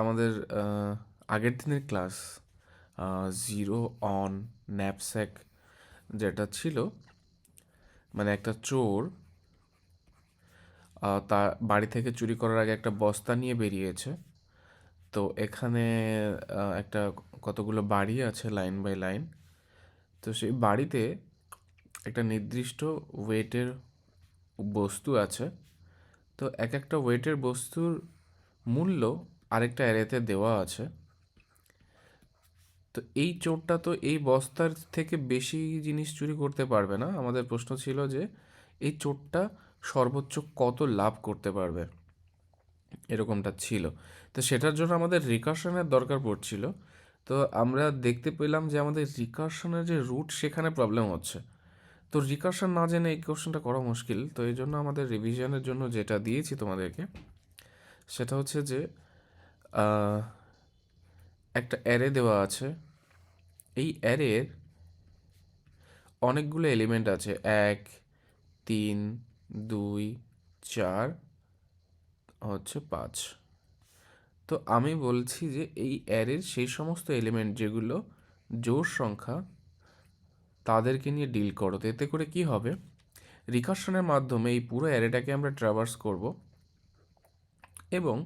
আমাদের আগের দিনের ক্লাস জিরো অন ন্যাপস্যাক যেটা ছিল, মানে একটা চোর তার বাড়ি থেকে চুরি করার আগে একটা বস্তা নিয়ে বেরিয়েছে। তো এখানে একটা কতগুলো বাড়ি আছে লাইন বাই লাইন। তো সেই বাড়িতে একটা নির্দিষ্ট ওয়েটের বস্তু আছে। তো এক একটা ওয়েটের বস্তুর মূল্য আরেকটা অ্যারেতে দেওয়া আছে। তো এই চোরটা তো এই বস্তার থেকে বেশি জিনিস চুরি করতে পারবে না। আমাদের প্রশ্ন ছিল যে এই চোরটা সর্বোচ্চ কত লাভ করতে পারবে, এরকমটা ছিল। তো সেটার জন্য আমাদের রিকার্শনের দরকার পড়ছিল। তো আমরা দেখতে পেলাম যে আমাদের রিকার্শনের যে রুট সেখানে প্রবলেম হচ্ছে। তো রিকার্শন না জেনে এই কোশ্চেনটা করা মুশকিল। তো এই জন্য আমাদের রিভিশনের জন্য যেটা দিয়েছি তোমাদেরকে সেটা হচ্ছে যে আহ, একটা অ্যারে দেওয়া আছে। এই অ্যারের অনেকগুলো এলিমেন্ট আছে, 1, 3, 2, 4, 5। তো আমি বলছি যে এই অ্যারের সেই সমস্ত এলিমেন্ট যেগুলো জোড় সংখ্যা তাদেরকে নিয়ে ডিল করো। তো এতে করে কি হবে, রিকার্শনের মাধ্যমে এই পুরো অ্যারেটাকে আমরা ট্রাভার্স করব এবং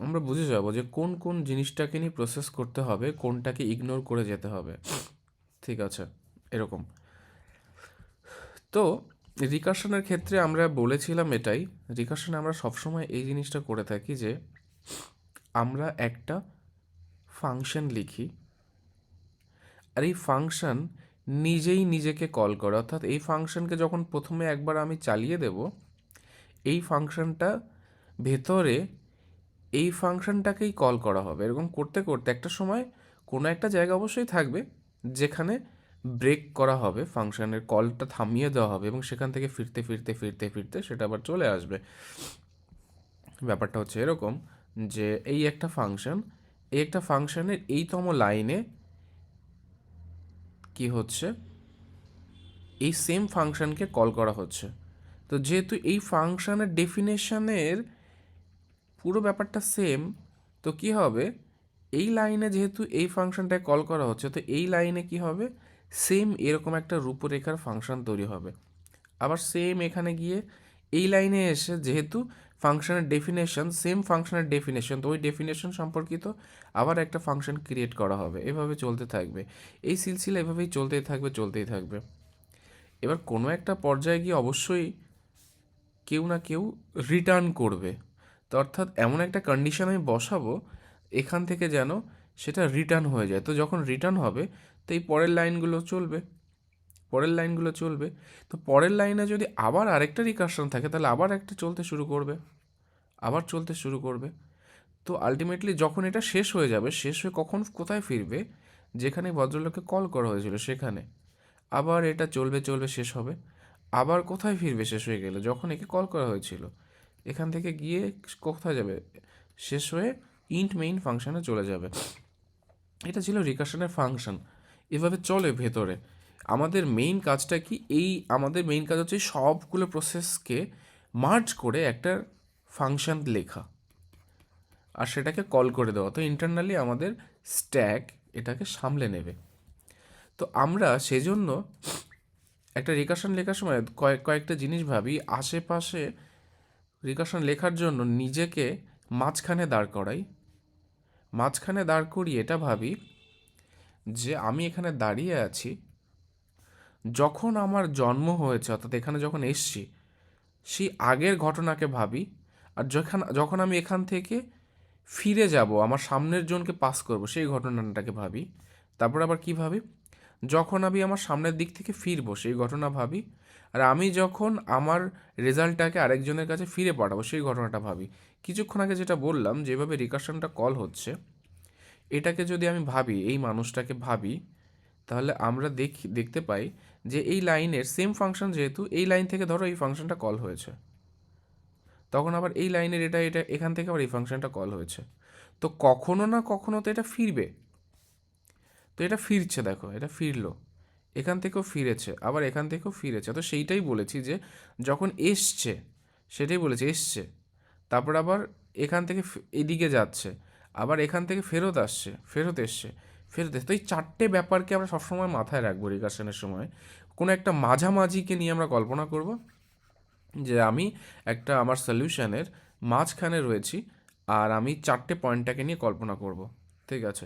আমরা বুঝে যাব যে কোন কোন জিনিসটাকে নিয়ে প্রসেস করতে হবে, কোনটাকে ইগনোর করে যেতে হবে। ঠিক আছে, এরকম। তো রিকার্শনের ক্ষেত্রে আমরা বলেছিলাম এটাই, রিকার্শনে আমরা সবসময় এই জিনিসটা করে থাকি যে আমরা একটা ফাংশন লিখি, আর এই ফাংশন নিজেই নিজেকে কল করে। অর্থাৎ এই ফাংশনকে যখন প্রথমে একবার আমি চালিয়ে দেব, এই ফাংশনটা ভেতরে এই ফাংশনটাকেই কল করা হবে। এরকম করতে করতে একটা সময় কোনো একটা জায়গা অবশ্যই থাকবে যেখানে ব্রেক করা হবে, ফাংশনের কলটা থামিয়ে দেওয়া হবে এবং সেখান থেকে ফিরতে ফিরতে ফিরতে ফিরতে সেটা আবার চলে আসবে। ব্যাপারটা হচ্ছে এরকম যে এই একটা ফাংশন, এই একটা ফাংশনের এইতম লাইনে কি হচ্ছে, এই সেম ফাংশনকে কল করা হচ্ছে। তো যেহেতু এই ফাংশনের ডেফিনেশনের পুরো ব্যাপারটা সেম, তো কি হবে, এই লাইনে যেহেতু এই ফাংশনটাকে কল করা হচ্ছে, তো এই লাইনে কি হবে, সেম এরকম একটা রূপরেখার ফাংশন তৈরি হবে। আবার সেম এখানে গিয়ে এই লাইনে এসে যেহেতু ফাংশনের ডেফিনেশন সেম, ফাংশনের ডেফিনেশন, তো ওই ডেফিনেশন সম্পর্কিত আবার একটা ফাংশন ক্রিয়েট করা হবে। এভাবে চলতে থাকবে, এই সিলসিলা এভাবেই চলতেই থাকবে চলতেই থাকবে। এবার কোনো একটা পর্যায়ে গিয়ে অবশ্যই কেউ না কেউ রিটার্ন করবে। তো অর্থাৎ এমন একটা কন্ডিশন আমি বসাবো এখান থেকে যেন সেটা রিটার্ন হয়ে যায়। তো যখন রিটার্ন হবে তো এই পরের লাইনগুলো চলবে, পরের লাইনগুলো চলবে। তো পরের লাইনে যদি আবার আরেকটা রিকার্শন থাকে তাহলে আবার একটা চলতে শুরু করবে, আবার চলতে শুরু করবে। তো আলটিমেটলি যখন এটা শেষ হয়ে যাবে, শেষ হয়ে কখন কোথায় ফিরবে, যেখানে ভদ্রলোককে কল করা হয়েছিল সেখানে। আবার এটা চলবে চলবে শেষ হবে, আবার কোথায় ফিরবে শেষ হয়ে গেলে, যখন একে কল করা হয়েছিল। এখান থেকে গিয়ে কোথায় যাবে, শেষ হয়ে ইন্ট মেইন ফাংশনে চলে যাবে। এটা ছিল রিকার্শনের ফাংশন। এভাবে চলে ভেতরে। আমাদের মেইন কাজটা কি, এই আমাদের মেইন কাজ হচ্ছে সবগুলো প্রসেসকে মার্জ করে একটা ফাংশন লেখা আর সেটাকে কল করে দেওয়া। তো ইন্টারনালি আমাদের স্ট্যাক এটাকে সামলে নেবে। তো আমরা সেজন্য একটা রিকার্শন লেখার সময় কয়েকটা জিনিস ভাবি। আশেপাশে রিকার্শন লেখার জন্য নিজেকে মাঝখানে দাঁড় করাই, মাঝখানে দাঁড় করিয়ে এটা ভাবি যে আমি এখানে দাঁড়িয়ে আছি, যখন আমার জন্ম হয়েছে অর্থাৎ এখানে যখন এসছি সেই আগের ঘটনাকে ভাবি। আর যখন যখন আমি এখান থেকে ফিরে যাব, আমার সামনের জনকে পাস করব, সেই ঘটনাটাকে ভাবি। তারপর আবার কি ভাবি, যখন আমি আমার সামনের দিক থেকে ফিরবো সেই ঘটনা ভাবি। আর আমি যখন আমার রেজাল্টটাকে আরেকজনের কাছে ফিরে পাঠাবো সেই ঘটনাটা ভাবি। কিছুক্ষণ আগে যেটা বললাম, যেভাবে রিকার্শনটা কল হচ্ছে, এটাকে যদি আমি ভাবি, এই মানুষটাকে ভাবি, তাহলে আমরা দেখতে পাই যে এই লাইনের সেম ফাংশন, যেহেতু এই লাইন থেকে ধরো এই ফাংশনটা কল হয়েছে, তখন আবার এই লাইনের এটা এটা এখান থেকে আবার এই ফাংশনটা কল হয়েছে। তো কখনো না কখনো তো এটা ফিরবে। তো এটা ফিরছে, দেখো এটা ফিরলো, এখান থেকেও ফিরেছে, আবার এখান থেকেও ফিরেছে। তো সেইটাই বলেছি যে যখন এসছে, সেটাই বলেছি এসছে, তারপর আবার এখান থেকে এদিকে যাচ্ছে, আবার এখান থেকে ফেরত আসছে, ফেরত এসছে, ফেরত এসছে। তো এই চারটে ব্যাপারকে আমরা সবসময় মাথায় রাখবো রিকার্শনের সময়। কোনো একটা মাঝামাঝিকে নিয়ে আমরা কল্পনা করব যে আমি একটা আমার সলিউশনের মাঝখানে রয়েছি, আর আমি চারটে পয়েন্টটাকে নিয়ে কল্পনা করব। ঠিক আছে,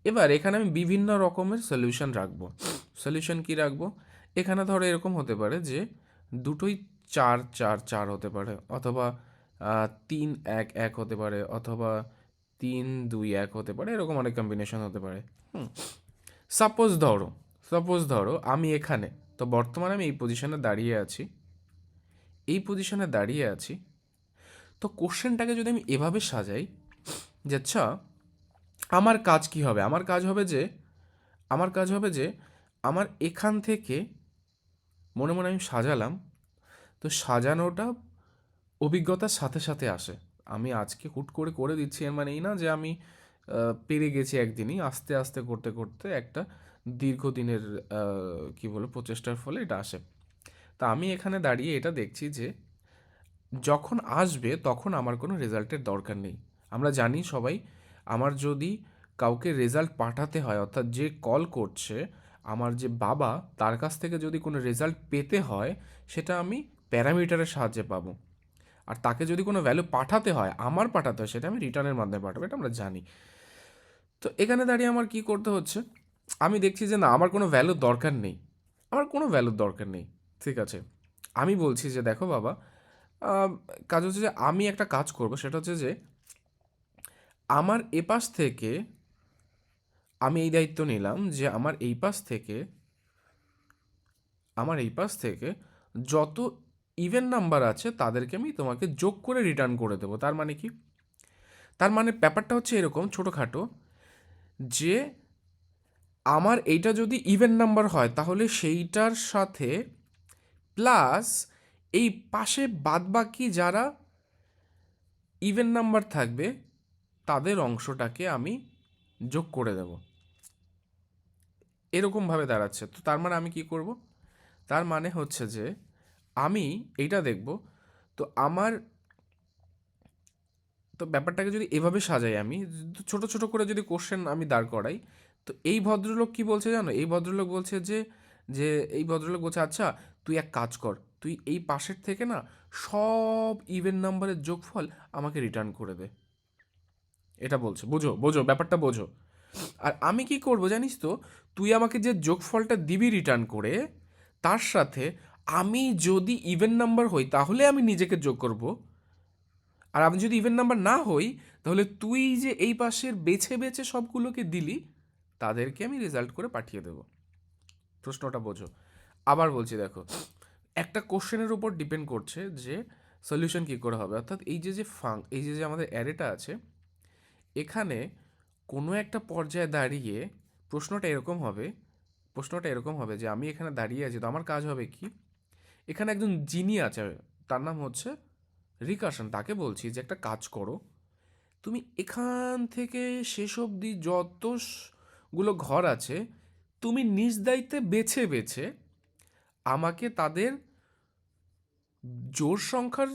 এবার এখানে আমি বিভিন্ন রকমের সলিউশন রাখবো। সলিউশন কি রাখবো? এখানে ধরো এরকম হতে পারে যে দুটোই 4 4 4 হতে পারে, অথবা 3 1 1 হতে পারে, অথবা 3 2 1 হতে পারে, এরকম অনেক কম্বিনেশন হতে পারে। হুম, সাপোজ ধরো, আমি এখানে, তো বর্তমানে আমি এই পজিশনে দাঁড়িয়ে আছি, এই পজিশনে দাঁড়িয়ে আছি। তো কোশ্চেনটাকে যদি আমি এভাবে সাজাই যে আচ্ছা আমার কাজ কি হবে, আমার কাজ হবে যে আমার এখান থেকে মনে মনে আমি সাজালাম। তো সাজানোটা অভিজ্ঞতার সাথে সাথে আসে। আমি আজকে হুট করে করে দিচ্ছি এর মানে এই না যে আমি পেরে গেছি একদিনই, আস্তে আস্তে করতে করতে একটা দীর্ঘদিনের কী বলবো প্রচেষ্টার ফলে এটা আসে। তা আমি এখানে দাঁড়িয়ে এটা দেখছি যে যখন আসবে তখন আমার কোনো রেজাল্টের দরকার নেই। আমরা জানি সবাই, আমার যদি কাউকে রেজাল্ট পাঠাতে হয়, অর্থাৎ যে কল করছে আমার যে বাবা, তার কাছ থেকে যদি কোনো রেজাল্ট পেতে হয়, সেটা আমি প্যারামিটারের সাহায্যে পাবো। আর তাকে যদি কোনো ভ্যালু পাঠাতে হয়, আমার পাঠাতে হয়, সেটা আমি রিটার্নের মাধ্যমে পাঠাবো, এটা আমরা জানি। তো এখানে দাঁড়িয়ে আমার কি করতে হচ্ছে? আমি দেখছি যে না, আমার কোনো ভ্যালুর দরকার নেই, আমার কোনো ভ্যালুর দরকার নেই। ঠিক আছে, আমি বলছি যে দেখো বাবা, আহ, কাজ হচ্ছে যে আমি একটা কাজ করব, সেটা হচ্ছে যে আমার এপাশ থেকে আমি এই দায়িত্ব নিলাম যে আমার এই পাশ থেকে যত ইভেন নাম্বার আছে তাদেরকে আমি তোমাকে যোগ করে রিটার্ন করে দেবো। তার মানে কি? তার মানে ব্যাপারটা হচ্ছে এরকম ছোটোখাটো, যে আমার এইটা যদি ইভেন নাম্বার হয় তাহলে সেইটার সাথে প্লাস এই পাশে বাদবাকি যারা ইভেন নাম্বার থাকবে তাদের অংশটাকে আমি যোগ করে দেব। এরকমভাবে দাঁড়াচ্ছে। তো তার মানে আমি কি করব? তার মানে হচ্ছে যে আমি এইটা দেখব। তো আমার, তো ব্যাপারটাকে যদি এভাবে সাজাই, আমি ছোট ছোট করে যদি কোশ্চেন আমি দাঁড় করাই, তো এই ভদ্রলোক কি বলছে জানো? এই ভদ্রলোক বলছে যে যে এই ভদ্রলোক বলছে আচ্ছা তুই এক কাজ কর, তুই এই পাশের থেকে না সব ইভেন নাম্বারের যোগফল আমাকে রিটার্ন করে দে। এটা বলছে, বোঝো বোঝো ব্যাপারটা বোঝো। আর আমি কি করব জানিস তো? তুই আমাকে যে যোগফলটা দিবি রিটার্ন করে, তার সাথে আমি যদি ইভেন নাম্বার হই তাহলে আমি নিজেকে যোগ করব, আর আমি যদি ইভেন নাম্বার না হই তাহলে তুই যে এই পাশের বেছে বেছে সবগুলোকে দিলি তাদেরকে আমি রেজাল্ট করে পাঠিয়ে দেব। প্রশ্নটা বোঝো। আবার বলছি দেখো, একটা কোশ্চেনের উপর ডিপেন্ড করছে যে সলিউশন কী করে হবে। অর্থাৎ এই যে আমাদের অ্যারেটা আছে, এখানে কোনো একটা পর্যায়ে দাঁড়িয়ে প্রশ্নটা এরকম হবে যে আমি এখানে দাঁড়িয়ে আছি, তো আমার কাজ হবে কি? এখানে একজন জিনি আছে, তার নাম হচ্ছে রিকার্শন। তাকে বলছি যে একটা কাজ করো, তুমি এখান থেকে শেষ অবধি যতগুলো ঘর আছে তুমি নিজ দায়িত্বে বেছে বেছে আমাকে তাদের জোড় সংখ্যার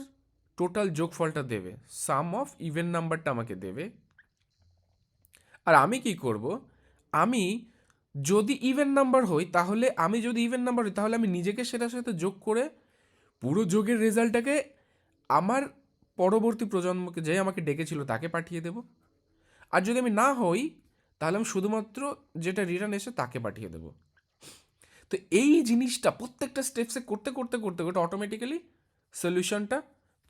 টোটাল যোগফলটা দেবে, সাম অফ ইভেন নাম্বারটা আমাকে দেবে। আর আমি কি করব? আমি যদি ইভেন নাম্বার হই তাহলে আমি নিজেকে সেটার সাথে যোগ করে পুরো যোগের রেজাল্টটাকে আমার পরবর্তী প্রজন্মকে, যে আমাকে ডেকেছিল, তাকে পাঠিয়ে দেব। আর যদি আমি না হই তাহলে আমি শুধুমাত্র যেটা রিটার্ন এসে তাকে পাঠিয়ে দেব। তো এই জিনিসটা প্রত্যেকটা স্টেপসে করতে করতে করতে করতে অটোমেটিক্যালি সলিউশনটা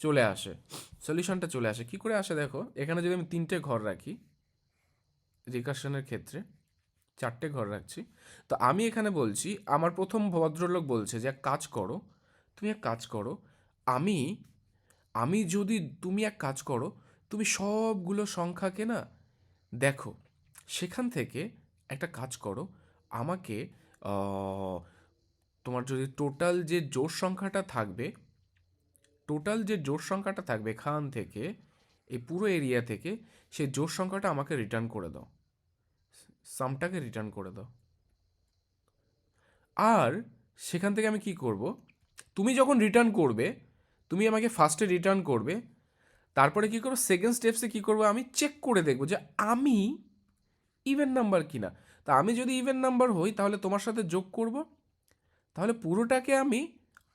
চলে আসে। কি করে আসে দেখো, এখানে যদি আমি 3টে ঘর রাখি, রিকার্শনের ক্ষেত্রে 4টে ঘর রাখছি, তো আমি এখানে বলছি, আমার প্রথম ভদ্রলোক বলছে যে এক কাজ করো, আমি আমি যদি তুমি এক কাজ করো, তুমি সবগুলো সংখ্যাকে না দেখো, সেখান থেকে একটা কাজ করো, আমাকে আহ, তোমার যদি টোটাল যে জোড় সংখ্যাটা থাকবে এখান থেকে, এই পুরো এরিয়া থেকে, সেই জোড় সংখ্যাটা আমাকে রিটার্ন করে দাও, সামটাকে রিটার্ন করে দাও। আর সেখান থেকে আমি কি করব? তুমি যখন রিটার্ন করবে, তুমি আমাকে ফার্স্টে রিটার্ন করবে তারপরে কী করবো, সেকেন্ড স্টেপসে কী করবো, আমি চেক করে দেখবো যে আমি ইভেন নাম্বার কিনা। তা আমি যদি ইভেন নাম্বার হই তাহলে তোমার সাথে যোগ করব, তাহলে পুরোটাকে আমি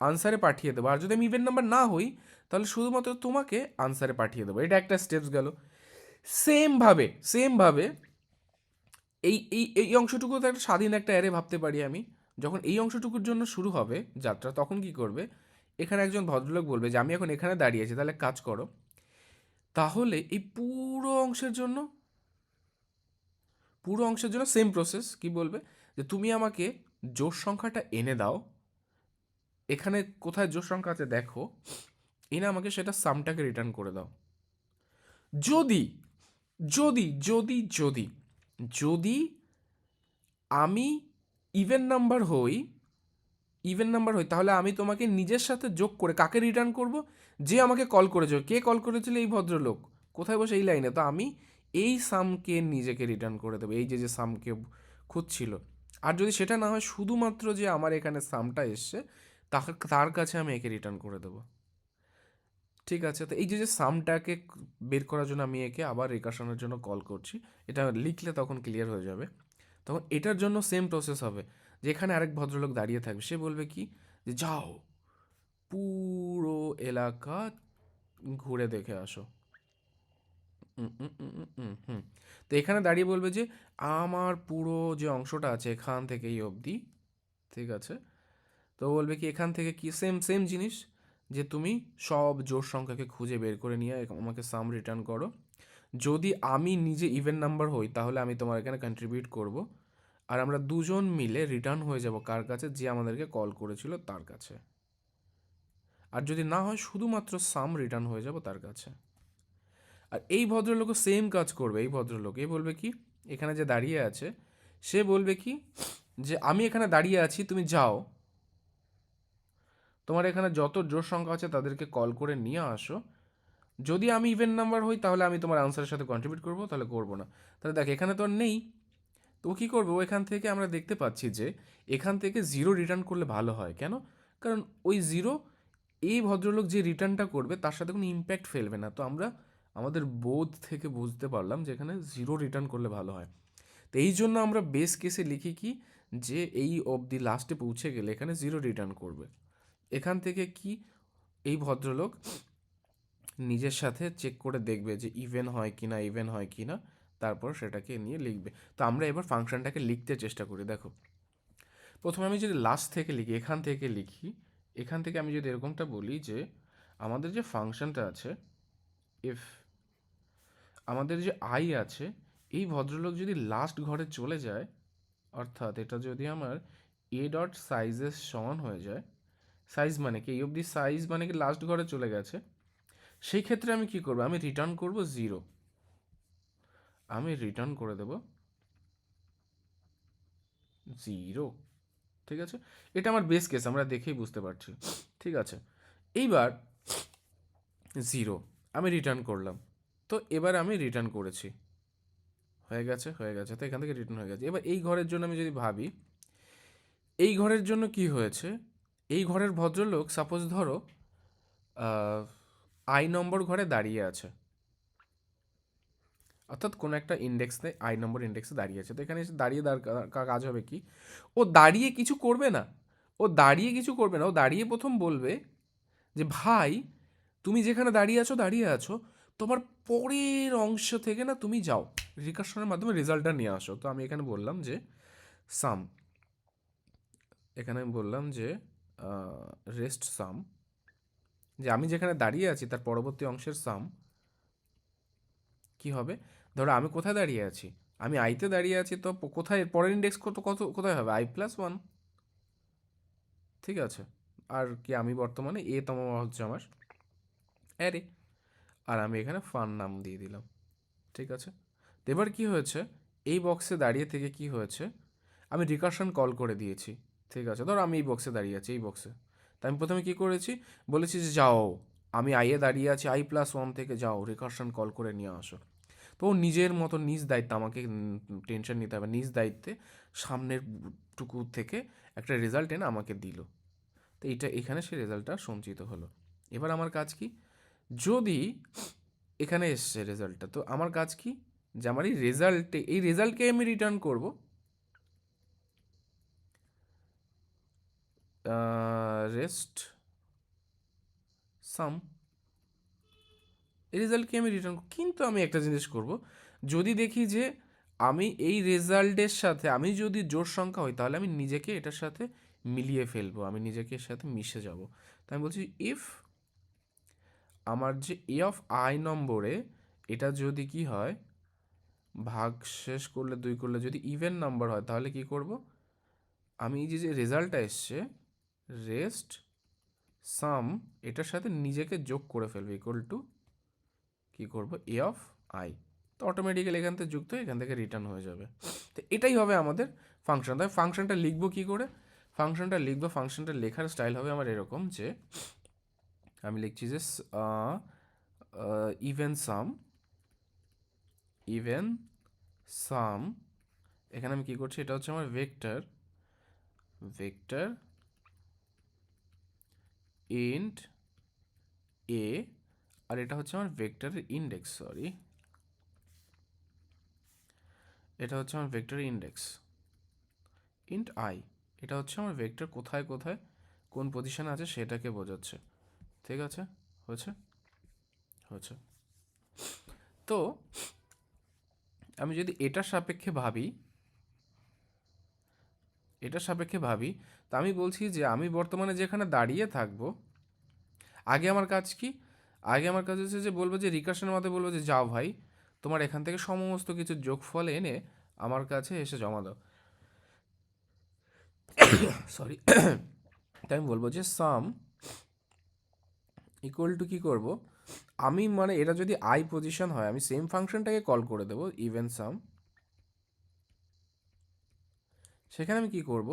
আনসারে পাঠিয়ে দেবো। আর যদি আমি ইভেন নাম্বার না হই তাহলে শুধুমাত্র তোমাকে আনসারে পাঠিয়ে দেবো। এটা একটা স্টেপস গেল। সেমভাবে এই এই এই অংশটুকু তো একটা স্বাধীন একটা অ্যারে ভাবতে পারি আমি। যখন এই অংশটুকুর জন্য শুরু হবে যাত্রা, তখন কি করবে, এখানে একজন ভদ্রলোক বলবে যে আমি এখন এখানে দাঁড়িয়েছি, তাহলে কাজ করো। তাহলে এই পুরো অংশের জন্য সেম প্রসেস। কি বলবে, যে তুমি আমাকে জোড় সংখ্যাটা এনে দাও, এখানে কোথায় জোড় সংখ্যা আছে দেখো, এনে আমাকে সেটা সামটাকে রিটার্ন করে দাও। যদি যদি যদি যদি যদি আমি ইভেন নাম্বার হই তাহলে আমি তোমাকে নিজের সাথে যোগ করে কাকে রিটার্ন করব, যে আমাকে কল করেছিল। কে কল করেছিল? এই ভদ্রলোক। কোথায় বসে? এই লাইনে। তো আমি এই সামকে নিজেকে রিটার্ন করে দেবো, এই যে সামকে খুঁজছিল। আর যদি সেটা না হয়, শুধুমাত্র যে আমার এখানে সামটা এসছে তার কাছে আমি একে রিটার্ন করে দেবো। ঠিক আছে, তো এই যে সামটাকে বের করার জন্য আমি একে আবার রিকার্শনের জন্য কল করছি। এটা লিখলে তখন ক্লিয়ার হয়ে যাবে। তখন এটার জন্য সেম প্রসেস হবে, যে এখানে আরেক ভদ্রলোক দাঁড়িয়ে থাকবে, সে বলবে কি, যে যাও পুরো এলাকা ঘুরে দেখে আসো। হুম। তো এখানে দাঁড়িয়ে বলবে যে আমার পুরো যে অংশটা আছে এখান থেকে এই অবধি, ঠিক আছে, তো বলবে কি এখান থেকে কি সেম সেম জিনিস, যে তুমি সব জোড় সংখ্যাকে খুঁজে বের করে নিয়ে আমাকে সাম রিটার্ন করো। যদি আমি নিজে ইভেন নাম্বার হই তাহলে আমি তোমার এখানে কন্ট্রিবিউট করব, আর আমরা দুজন মিলে রিটার্ন হয়ে যাব কার কাছে, যে আমাদেরকে কল করেছিল তার কাছে। আর যদি না হয়, শুধুমাত্র সাম রিটার্ন হয়ে যাব তার কাছে। আর এই ভদ্রলোকও সেম কাজ করবে। এই ভদ্রলোক বলবে কি, এখানে যে দাঁড়িয়ে আছে সে বলবে কি, যে আমি এখানে দাঁড়িয়ে আছি, তুমি যাও, তোমার এখানে যত জোড় সংখ্যা আছে তাদেরকে কল করে নিয়ে আসো। যদি আমি ইভেন নাম্বার হই তাহলে আমি তোমার আনসারের সাথে কন্ট্রিবিউট করবো, তাহলে করবো না। তাহলে দেখ এখানে তো আর নেই, তো ও কী করবে, ও এখান থেকে আমরা দেখতে পাচ্ছি যে এখান থেকে 0 রিটার্ন করলে ভালো হয়। কেন? কারণ ওই 0 এই ভদ্রলোক যে রিটার্নটা করবে তার সাথে কোনো ইম্প্যাক্ট ফেলবে না। তো আমরা আমাদের বোধ থেকে বুঝতে পারলাম যে এখানে 0 রিটার্ন করলে ভালো হয়। তো এই জন্য আমরা বেস কেসে লিখি কি, যে এই অবধি লাস্টে পৌঁছে গেলে এখানে 0 রিটার্ন করবে। এখান থেকে কি, এই ভদ্রলোক নিজের সাথে চেক করে দেখবে যে ইভেন হয় কি না, তারপর সেটাকে নিয়ে লিখবে। তো আমরা এবার ফাংশনটাকে লিখতে চেষ্টা করি। দেখো, প্রথমে আমি যদি লাস্ট থেকে লিখি, এখান থেকে আমি যদি এরকমটা বলি যে আমাদের যে ফাংশনটা আছে, ইফ আমাদের যে আই আছে, এই ভদ্রলোক যদি লাস্ট ঘরে চলে যায়, অর্থাৎ এটা যদি আমার এ ডট সাইজের সমান হয়ে যায়, সাইজ মানে কি, এই অবধি সাইজ মানে কি লাস্ট ঘরে চলে গেছে, সেই ক্ষেত্রে আমি কি করব, আমি রিটার্ন করব 0। আমি রিটার্ন করে দেব 0। ঠিক আছে, এটা আমার বেস কেস, আমরা দেখেই বুঝতে পারছি। ঠিক আছে, এইবার 0 আমি রিটার্ন করলাম। তো এবার আমি রিটার্ন করেছি, হয়ে গেছে, তো এখান থেকে রিটার্ন হয়ে গেছে। এবার এই ঘরের জন্য আমি যদি ভাবি, এই ঘরের জন্য কি হয়েছে, এই ঘরের ভদ্রলোক সাপোজ ধরো আই নম্বর ঘরে দাঁড়িয়ে আছে, অর্থাৎ কোনো একটা ইন্ডেক্সে আই নম্বর ইন্ডেক্সে দাঁড়িয়ে আছে। তো এখানে এসে দাঁড়িয়ে কাজ হবে কি, ও দাঁড়িয়ে কিছু করবে না, ও দাঁড়িয়ে প্রথম বলবে যে ভাই, তুমি যেখানে দাঁড়িয়ে আছো, তোমার পরের অংশ থেকে না তুমি যাও, রিকার্শনের মাধ্যমে রেজাল্টটা নিয়ে আসো। তো আমি এখানে বললাম যে সাম, এখানে আমি বললাম যে রেস্ট সাম, যে আমি যেখানে দাঁড়িয়ে আছি তার পরবর্তী অংশের সাম কি হবে। ধরো আমি কোথায় দাঁড়িয়ে আছি, আমি আইতে দাঁড়িয়ে আছি, তো কোথায় পরের ইন্ডেক্স কোথায় হবে, i+1। ঠিক আছে, আর কি, আমি বর্তমানে তম হচ্ছে আমার অ্যারে, আর আমি এখানে ফান নাম দিয়ে দিলাম। ঠিক আছে, তো এবার কি হয়েছে, এই বক্সে দাঁড়িয়ে থেকে কি হয়েছে, আমি রিকার্শন কল করে দিয়েছি। ঠিক আছে, ধরো আমি এই বক্সে দাঁড়িয়ে আছি, এই বক্সে, তাই আমি প্রথমে কি করেছি, বলেছি যে যাও, আমি আইয়ে দাঁড়িয়ে আছি, i+1 থেকে যাও রিকার্শন কল করে নিয়ে আসো। তো ও নিজের মতো নিজ দায়িত্ব, আমাকে টেনশন নিতে হবে, নিজ দায়িত্বে সামনের টুকু থেকে একটা রেজাল্ট এনে আমাকে দিল। তো এখানে সেই রেজাল্টটা সঞ্চিত হলো। এবার আমার কাজ কি, যদি এখানে এসছে রেজাল্টটা। তো আমার কাজ কি, যে আমার এই রেজাল্টকে আমি রিটার্ন করব, রেস্ট সাম, এই রেজাল্টকে আমি রিটার্ন, কিন্তু আমি একটা জিনিস করব, যদি দেখি যে আমি এই রেজাল্টের সাথে আমি যদি জোড় সংখ্যা হই, তাহলে আমি নিজেকে এটার সাথে মিলিয়ে ফেলবো, আমি নিজেকে এর সাথে মিশে যাব। তাই আমি বলছি ইফ আমার যে এ অফ আই নম্বরে এটা যদি কি হয়, ভাগ শেষ করলে 2 করলে যদি ইভেন নাম্বার হয়, তাহলে কি করব, আমি এই যে রেজাল্টটা এসছে রেস্ট সাম, এটার সাথে নিজেকে যোগ করে ফেলবো, ইকুয়াল টু কী করবো, এ অফ আই। তো অটোমেটিক্যালি এখান থেকে যুক্ত হয়ে এখান থেকে রিটার্ন হয়ে যাবে। তো এটাই হবে আমাদের ফাংশন। তাই ফাংশনটা লিখবো কী করে, ফাংশনটা লেখার স্টাইল হবে আমার এরকম, যে আমি লিখছি যে ইভেন সাম, এখানে আমি কী করছি, এটা হচ্ছে আমার ভেক্টর ইন্ট এ, আর এটা হচ্ছে আমার ভেক্টরের ইন্ডেক্স, এটা হচ্ছে আমার ভেক্টরের ইন্ডেক্স ইন্ট আই, এটা হচ্ছে আমার ভেক্টর কোথায় কোথায় কোন পজিশনে আছে সেটাকে বোঝাচ্ছে। ঠিক আছে, হয়েছে হয়েছে। তো আমি যদি এটার সাপেক্ষে ভাবি, তা আমি বলছি যে আমি বর্তমানে যেখানে দাঁড়িয়ে থাকবো, আগে আমার কাজ কি, হচ্ছে যে বলবো যে রিকার্শনের মধ্যে বলবো যে যাও ভাই, তোমার এখান থেকে সমস্ত কিছু যোগফল এনে আমার কাছে এসে জমা দাও, সরি। তাই আমি বলবো যে সাম ইকুয়াল টু কী করবো, আমি মানে এটা যদি আই পজিশন হয়, আমি সেম ফাংশনটাকে কল করে দেবো ইভেন সাম, সেখানে আমি কি করব,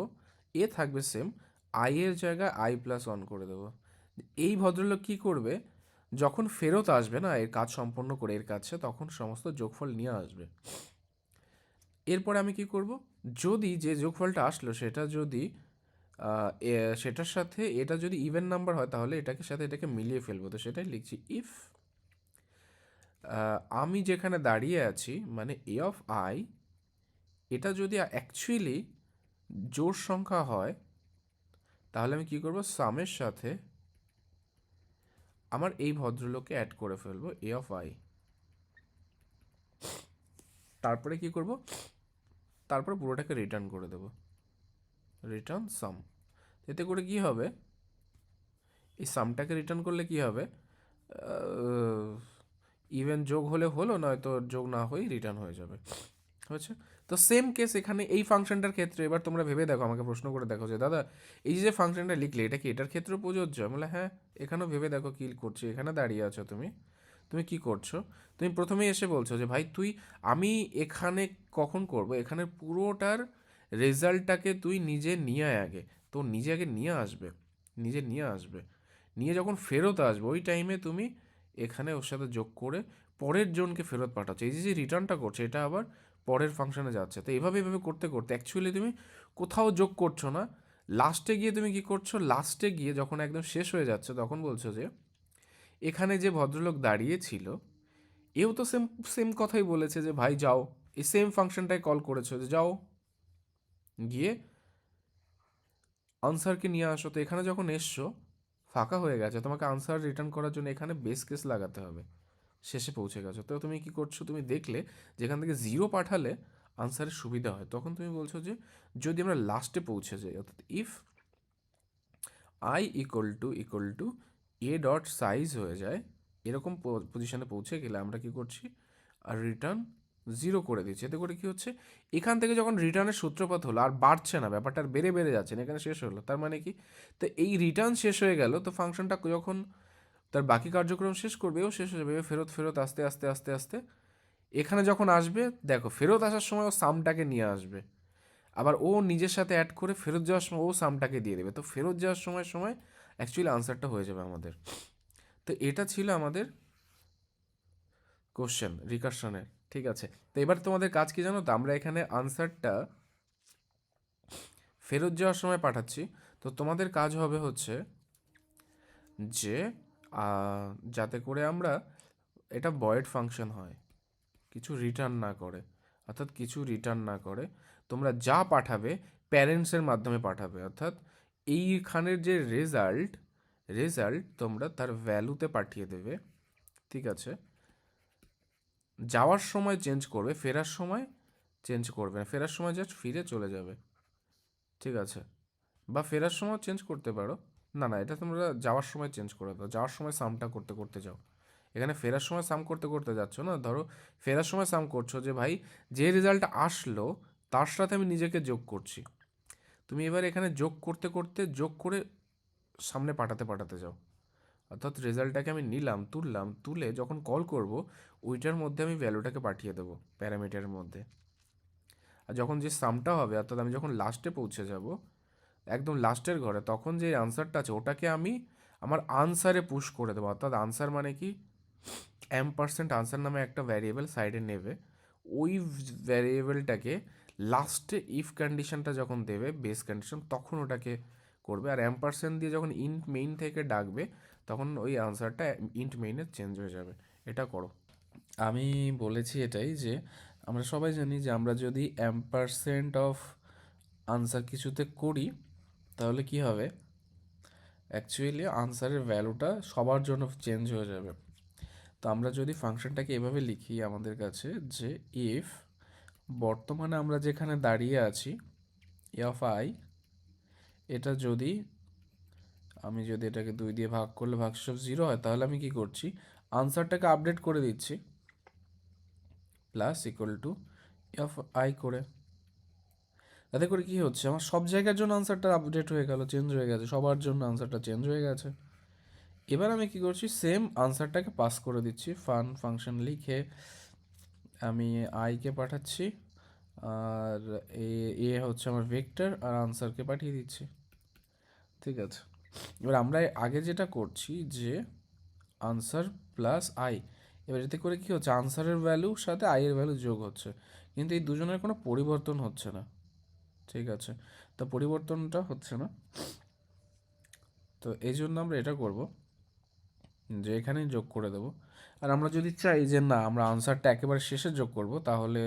এ থাকবে সেম, আই এর জায়গায় আই প্লাস ওয়ান করে দেবো। এই ভদ্রলোক কি করবে, যখন ফেরত আসবে না এর কাজ সম্পন্ন করে এর কাছে, তখন সমস্ত যোগফল নিয়ে আসবে। এরপরে আমি কি করব, যদি যে যোগফলটা আসলো সেটা যদি সেটার সাথে এটা যদি ইভেন নাম্বার হয়, তাহলে এটাকে মিলিয়ে ফেলবো। তো সেটাই লিখছি, ইফ আমি যেখানে দাঁড়িয়ে আছি মানে এ অফ আই, এটা যদি অ্যাকচুয়ালি জোড় সংখ্যা হয়, তাহলে আমি কি করব, সামের সাথে আমার এই ভদ্রলোককে অ্যাড করে ফেলবো এ অফ আই। তারপরে কি করব, তারপর পুরোটাকে রিটার্ন করে দেব, রিটার্ন সাম। এতে করে কি হবে, এই সামটাকে রিটার্ন করলে কি হবে, ইভেন যোগ হলে হলো, নয়তো যোগ না হয়েই রিটার্ন হয়ে যাবে। হয়েছে। তো সেম কেস এখানে এই ফাংশনটার ক্ষেত্রে, এবার তোমরা ভেবে দেখো, আমাকে প্রশ্ন করে দেখো যে দাদা এই যে ফাংশনটা লিখলে এটা কি এটার ক্ষেত্রে প্রযোজ্য, আমি বলে হ্যাঁ। এখানেও ভেবে দেখো কী করছো, এখানে দাঁড়িয়ে আছো তুমি, কি করছো, তুমি প্রথমেই এসে বলছো যে ভাই আমি এখানে কখন করব, এখানে পুরোটার রেজাল্টটাকে তুই নিজে নিয়ে আগে, তো নিজে আগে নিয়ে আসবে, নিয়ে যখন ফেরত আসবে ওই টাইমে তুমি এখানে ওর সাথে যোগ করে পরের জনকে ফেরত পাঠাচ্ছে, এই যে রিটার্নটা করছে এটা আবার পরের ফাংশনে যাচ্ছে। তো এভাবে করতে করতে অ্যাকচুয়ালি তুমি কোথাও যোগ করছো না, লাস্টে গিয়ে তুমি কি করছো, লাস্টে গিয়ে যখন একদম শেষ হয়ে যাচ্ছে তখন বলছো যে এখানে যে ভদ্রলোক দাঁড়িয়ে ছিল এও তো সেম সেম কথাই বলেছে যে ভাই যাও, এই সেম ফাংশনটাই কল করেছো যে যাও গিয়ে আনসারকে নিয়ে আসো। তো এখানে যখন এসছো ফাঁকা হয়ে গেছে, তোমাকে আনসার রিটার্ন করার জন্য এখানে বেস কেস লাগাতে হবে, শেষে পৌঁছে গেছো। তো তুমি কি করছো, তুমি দেখলে যেখান থেকে জিরো পাঠালে আনসারের সুবিধা হয়, তখন তুমি বলছো যে যদি আমরা লাস্টে পৌঁছে যাই, অর্থাৎ if I equal to A dot size হয়ে যায়, এরকম পজিশনে পৌঁছে গেলে আমরা কি করছি, আর রিটার্ন জিরো করে দিচ্ছি। এতে করে কি হচ্ছে, এখান থেকে যখন রিটার্নের সূত্রপাত হলো আর বাড়ছে না, ব্যাপারটা আর বেড়ে যাচ্ছে না, এখানে শেষ হলো। তার মানে কি, তো এই রিটার্ন শেষ হয়ে গেল, তো ফাংশনটা যখন তার বাকি কার্যক্রম শেষ করবে ও শেষ হয়ে যাবে, ফেরত ফেরত আস্তে আস্তে আস্তে আস্তে এখানে যখন আসবে, দেখো ফেরত আসার সময় ও সামটাকে নিয়ে আসবে, আবার ও নিজের সাথে অ্যাড করে ফেরত যাওয়ার সময় ও সামটাকে দিয়ে দেবে, তো ফেরত যাওয়ার সময় অ্যাকচুয়ালি আনসারটা হয়ে যাবে আমাদের। তো এটা ছিল আমাদের কোশ্চেন রিকার্শনের। ঠিক আছে, তো এবার তোমাদের কাজ কি জানো তো, আমরা এখানে আনসারটা ফেরত যাওয়ার সময় পাঠাচ্ছি। তো তোমাদের কাজ হবে হচ্ছে যে যাতে করে আমরা এটা ভয়েড ফাংশন হয়, কিছু রিটার্ন না করে, অর্থাৎ কিছু রিটার্ন না করে তোমরা যা পাঠাবে প্যারেন্টসের মাধ্যমে পাঠাবে, অর্থাৎ এইখানের যে রেজাল্ট তোমরা তার ভ্যালুতে পাঠিয়ে দেবে, ঠিক আছে। যাওয়ার সময় চেঞ্জ করবে, ফেরার সময় চেঞ্জ করবে না, ফেরার সময় জাস্ট ফিরে চলে যাবে, ঠিক আছে। বা ফেরার সময় চেঞ্জ করতে পারো, না না এটা তোমরা যাওয়ার সময় চেঞ্জ করে দাও, যাওয়ার সময় সামটা করতে করতে যাও। এখানে ফেরার সময় সাম করতে করতে যাচ্ছ না, ধরো ফেরার সময় সাম করছো যে ভাই যে রেজাল্ট আসলো তার সাথে আমি নিজেকে যোগ করছি, তুমি এবার এখানে যোগ করতে করতে যোগ করে সামনে পাঠাতে পাঠাতে যাও, অর্থাৎ রেজাল্টটাকে আমি নিলাম, তুলে যখন কল করব ওইটার মধ্যে আমি ভ্যালুটাকে পাঠিয়ে দেবো প্যারামিটারের মধ্যে। আর যখন যে সামটা হবে, অর্থাৎ আমি যখন লাস্টে পৌঁছে যাব, একদম লাস্টের ঘরে, তখন যে আনসারটা আছে ওটাকে আমি আমার আনসারে পুশ করে দেবো, অর্থাৎ আনসার মানে কি, %, আনসার নামে একটা ভ্যারিয়েবল সাইডে নেবে, ওই ভ্যারিয়েবলটাকে লাস্টে ইফ কন্ডিশনটা যখন দেবে বেস কন্ডিশন তখন ওটাকে করবে, আর %, দিয়ে যখন ইন্ট মেইন থেকে ডাকবে তখন ওই আনসারটা ইন্ট মেইনে চেঞ্জ হয়ে যাবে। এটা করো। আমি বলেছি এটাই যে আমরা সবাই জানি যে আমরা যদি অফ আনসার কিছুতে করি তাহলে কি হবে, অ্যাকচুয়ালি আনসারের ভ্যালুটা সবার জন্য চেঞ্জ হয়ে যাবে। তো আমরা যদি ফাংশনটাকে এভাবে লিখি আমাদের কাছে যে ইফ বর্তমানে আমরা যেখানে দাঁড়িয়ে আছি অফ আই, এটা যদি আমি যদি এটাকে 2 দিয়ে ভাগ করলে ভাগশেষ 0 হয়, তাহলে আমি কি করছি, আনসারটাকে আপডেট করে দিচ্ছি plus equal to of I করে। তাতে করে কি হচ্ছে, আমার সব জায়গার জন্য আনসারটা আপডেট হয়ে গেল, চেঞ্জ হয়ে গেছে, সবার জন্য আনসারটা চেঞ্জ হয়ে গেছে। এবার আমি কি করছি, সেম আনসারটাকে পাস করে দিচ্ছি, ফাংশন লিখে আমি আইকে পাঠাচ্ছি, আর এ হচ্ছে আমার ভেক্টর, আর আনসারকে পাঠিয়ে দিচ্ছি, ঠিক আছে। এবার আমরা আগে যেটা করছি যে আনসার প্লাস আই, এবার এতে করে কি হচ্ছে, আনসারের ভ্যালুর সাথে আই এর ভ্যালু যোগ হচ্ছে, কিন্তু এই দুজনের কোনো পরিবর্তন হচ্ছে না, ঠিক আছে। তো পরিবর্তনটা হচ্ছে না, তো এই জন্য আমরা এটা করব যে এখানেই যোগ করে দেব। আর আমরা যদি চাই যে না আমরা আনসারটা একেবারে শেষে যোগ করব, তাহলে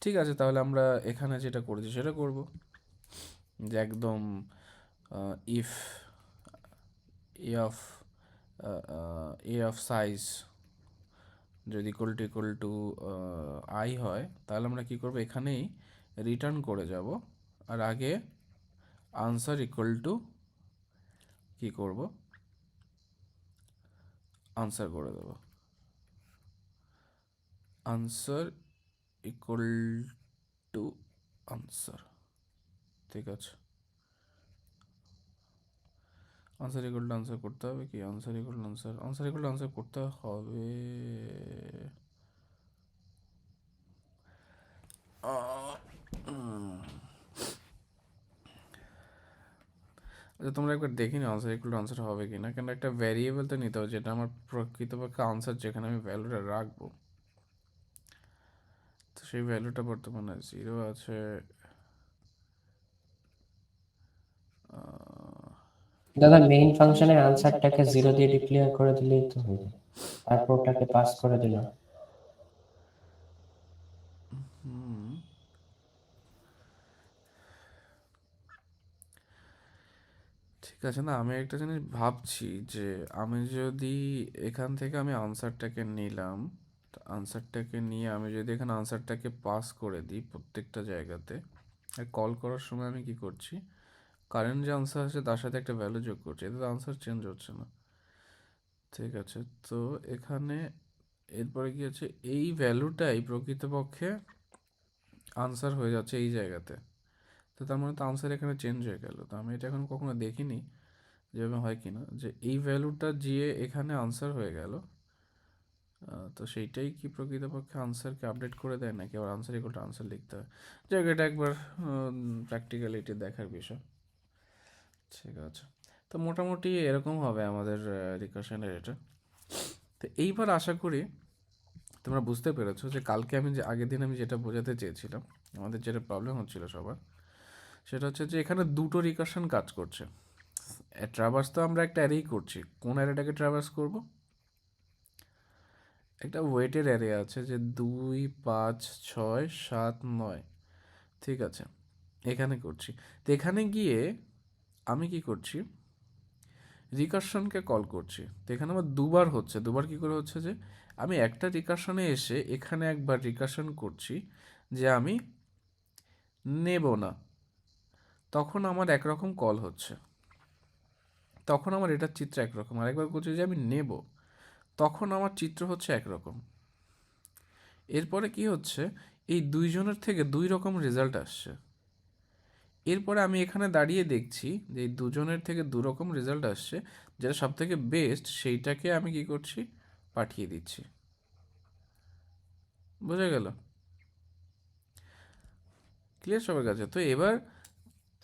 ঠিক আছে, তাহলে আমরা এখানে যেটা করেছি সেটা করব, যে একদম ইফ অফ অফ সাইজ যদি ইকুয়াল টু আই হয়, তাহলে আমরা কি করব, এখানেই রিটার্ন করে যাব, আর আগে আনসার ইকুয়াল টু কি করব, আনসার করে দেব, আনসার ইকুয়াল টু আনসার, ঠিক আছে। আনসার ইকুয়াল টু আনসার করতে হবে কি, আনসার ইকুয়াল টু আনসার করতে হবে, আচ্ছা তোমরা একবার দেখি না আনসার ইকুয়াল টু আনসার হবে কি না, কেন একটা ভ্যারিয়েবল তো নিতে হবে যেটা আমার প্রকৃতপক্ষে আনসার, যেখানে আমি ভ্যালুটা রাখবো, তো সেই ভ্যালুটা বর্তমানে 0 আছে। দাদা মেইন ফাংশনের আনসারটাকে 0 দিয়ে ডিক্লেয়ার করে দিলেই তো হয়ে যায়, তারপর ওটাকে পাস করে দিলাম। ঠিক আছে, না আমি একটা জিনিস ভাবছি যে আমি যদি এখান থেকে আমি আনসারটাকে নিলাম, আনসারটাকে নিয়ে আমি যদি এখানে আনসারটাকে পাস করে দিই প্রত্যেকটা জায়গাতে, আর কল করার সময় আমি কি করছি, কারেন্ট যে আনসার আছে তার সাথে একটা ভ্যালু যোগ করছি, এতে তো আনসার চেঞ্জ হচ্ছে না, ঠিক আছে। তো এখানে এরপরে কি হচ্ছে, এই ভ্যালুটাই প্রকৃতপক্ষে আনসার হয়ে যাচ্ছে এই জায়গাতে, তো তার মানে তো আনসার এখানে চেঞ্জ হয়ে গেল, তো আমি এটা এখন কখনো দেখিনি যেভাবে হয় কিনা, যে এই ভ্যালুটা গিয়ে এখানে আনসার হয়ে গেল, তো সেইটাই কি প্রকৃতপক্ষে আনসারকে আপডেট করে দেয় নাকি আবার আনসার ইকুয়াল টু আনসার লিখতে হয়, যাক এটা একবার প্র্যাকটিক্যালিটি দেখার বিষয়, ঠিক আছে। তো মোটামুটি এরকম হবে আমাদের রিকার্শনের এটা। তো এইবার আশা করি তোমরা বুঝতে পেরেছো যে কালকে আমি যে আগের দিন আমি যেটা বোঝাতে চেয়েছিলাম, আমাদের যেটা প্রবলেম হচ্ছিল সবার, সেটা হচ্ছে যে এখানে দুটো রিকার্শন কাজ করছে। ট্রাভার্স তো আমরা একটা অ্যারেই করছি, কোন অ্যারেটাকে ট্রাভার্স করব, একটা ওয়েটের অ্যারে আছে যে 2, 5, 6, 7, 9, ঠিক আছে, এখানে করছি। তো এখানে গিয়ে আমি কি করছি, রিকারশনকে কল করছি। তো এখানে আমার দুবার হচ্ছে, দুবার কি করে হচ্ছে যে আমি একটা রিকারশনে এসে এখানে একবার রিকারশন করছি যে আমি নেব না, তখন আমার একরকম কল হচ্ছে, তখন আমার এটার চিত্র একরকম। আরেকবার করছি যে আমি নেব, তখন আমার চিত্র হচ্ছে একরকম। এরপরে কি হচ্ছে, এই দুইজনের থেকে দুই রকম রেজাল্ট আসছে। এরপরে আমি এখানে দাঁড়িয়ে দেখছি যে এই দুজনের থেকে দু রকম রেজাল্ট আসছে, যেটা সব থেকে বেস্ট সেইটাকে আমি কি করছি, পাঠিয়ে দিচ্ছি। বোঝা গেল? ক্লিয়ার সবার কাছে? তো এবার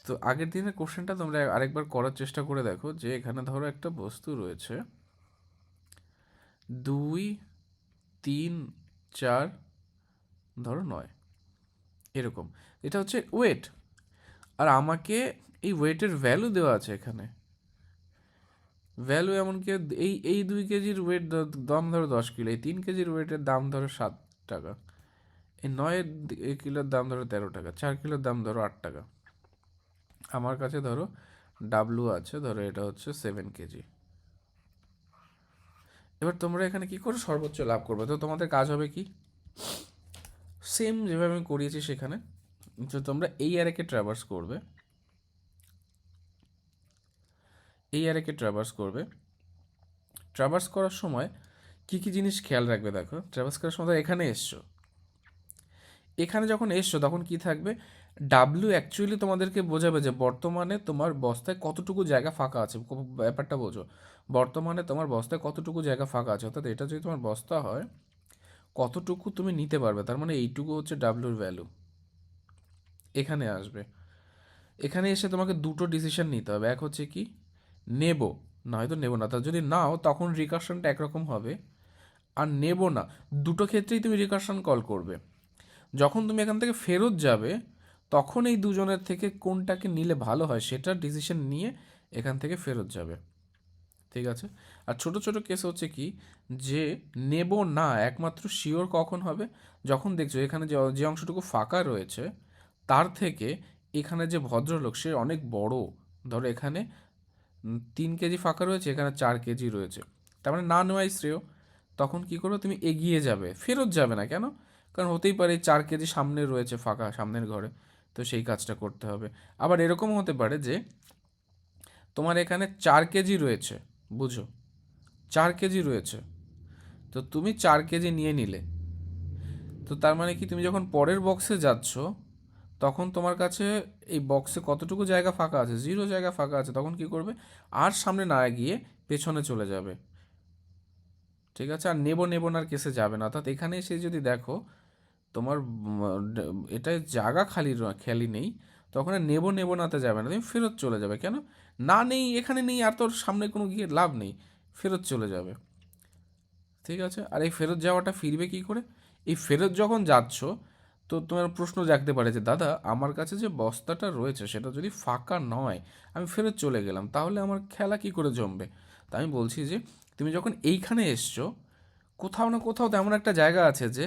তো আগের দিনের কোশ্চেনটা তোমরা আরেকবার করার চেষ্টা করে দেখো, যে এখানে ধরো একটা বস্তু রয়েছে 2, 3, 4, ধরো 9, এরকম। এটা হচ্ছে ওয়েট, আর আমাকে এই ওয়েটের ভ্যালু দেওয়া আছে এখানে। ভ্যালু এমনকি এই এই 2 কেজির ওয়েট দাম ধরো 10 কিলো, এই 3 কেজির ওয়েটের দাম ধরো 7 টাকা, এই 9 কিলোর দাম ধরো 13 টাকা, 4 কিলোর দাম ধরো 8 টাকা। আমার কাছে ধরো ডাব্লু আছে, ধরো এটা হচ্ছে 7 কেজি। এবার তোমরা এখানে কি করে সর্বোচ্চ লাভ করবে? তো তোমাদের কাজ হবে কি, সেম যেভাবে আমি করিয়েছি সেখানে, তো তোমরা এই অ্যারেকে ট্রাভার্স করবে, এই অ্যারেকে ট্রাভার্স করবে। ট্রাভার্স করার সময় কি কি জিনিস খেয়াল রাখবে দেখো। ট্রাভার্স করার সময় এখানে এসছো, এখানে যখন এসছো তখন কি থাকবে, ডাব্লিউ অ্যাকচুয়ালি তোমাদেরকে বোঝাবে যে বর্তমানে তোমার বস্তায় কতটুকু জায়গা ফাঁকা আছে, ব্যাপারটা বোঝো। বর্তমানে তোমার বস্তায় কতটুকু জায়গা ফাঁকা আছে, অর্থাৎ এটা যদি তোমার বস্তা হয় কতটুকু তুমি নিতে পারবে, তার মানে এইটুকু হচ্ছে ডাব্লিউর ভ্যালু। এখানে আসবে, এখানে এসে তোমাকে দুটো ডিসিশন নিতে হবে, এক হচ্ছে কি নেব, নয়তো নেব না। তার যদি নাও তখন রিকারশনটা একরকম হবে, আর নেব না, দুটো ক্ষেত্রেই তুমি রিকারশন কল করবে। যখন তুমি এখান থেকে ফেরত যাবে তখন এই দুজনের থেকে কোনটাকে নিলে ভালো হয় সেটার ডিসিশন নিয়ে এখান থেকে ফেরত যাবে, ঠিক আছে। আর ছোট ছোট কেস হচ্ছে কি, যে নেব না একমাত্র শিওর কখন হবে, যখন দেখছো এখানে যে যে অংশটুকু ফাঁকা রয়েছে তার থেকে এখানে যে ভদ্রলোক সে অনেক বড়, ধরো এখানে 3 কেজি ফাঁকা রয়েছে, এখানে 4 কেজি রয়েছে, তার মানে না নেওয়াই শ্রেয়। তখন কি করবে, তুমি এগিয়ে যাবে, ফেরত যাবে না। কেন? কারণ হতেই পারে 4 কেজি সামনে রয়েছে ফাঁকা, সামনের ঘরে, তো সেই কাজটা করতে হবে। আবার এরকম হতে পারে যে তোমার এখানে 4 কেজি রয়েছে, বুঝো, 4 কেজি রয়েছে, তো তুমি 4 কেজি নিয়ে নিলে, তো তার মানে কি তুমি যখন পরের বক্সে যাচ্ছ তখন তোমার কাছে এই বক্সে কতটুকু জায়গা ফাঁকা আছে, 0 জায়গা ফাঁকা আছে, তখন কি করবে, আর সামনে না গিয়ে পেছনে চলে যাবে, ঠিক আছে। আর নেব নেব নার কেসে যাবে না, অর্থাৎ এখানে এসে যদি দেখো তোমার এটায় জায়গা খালি নেই, তখন আর নেব নেব নাতে যাবে না, তুমি ফেরত চলে যাবে। কেন? না নেই, এখানে নেই, আর তোর সামনে কোনো গিয়ে লাভ নেই, ফেরত চলে যাবে, ঠিক আছে। আর এই ফেরত যাওয়াটা ফিরবে কি করে, এই ফেরত যখন যাচ্ছ তো তোমার প্রশ্ন জাগতে পারে যে দাদা আমার কাছে যে বস্তাটা রয়েছে সেটা যদি ফাঁকা নয়, আমি ফেরত চলে গেলাম, তাহলে আমার খেলা কি করে জমবে। তা আমি বলছি যে তুমি যখন এইখানে এসছো কোথাও না কোথাও তেমন একটা জায়গা আছে যে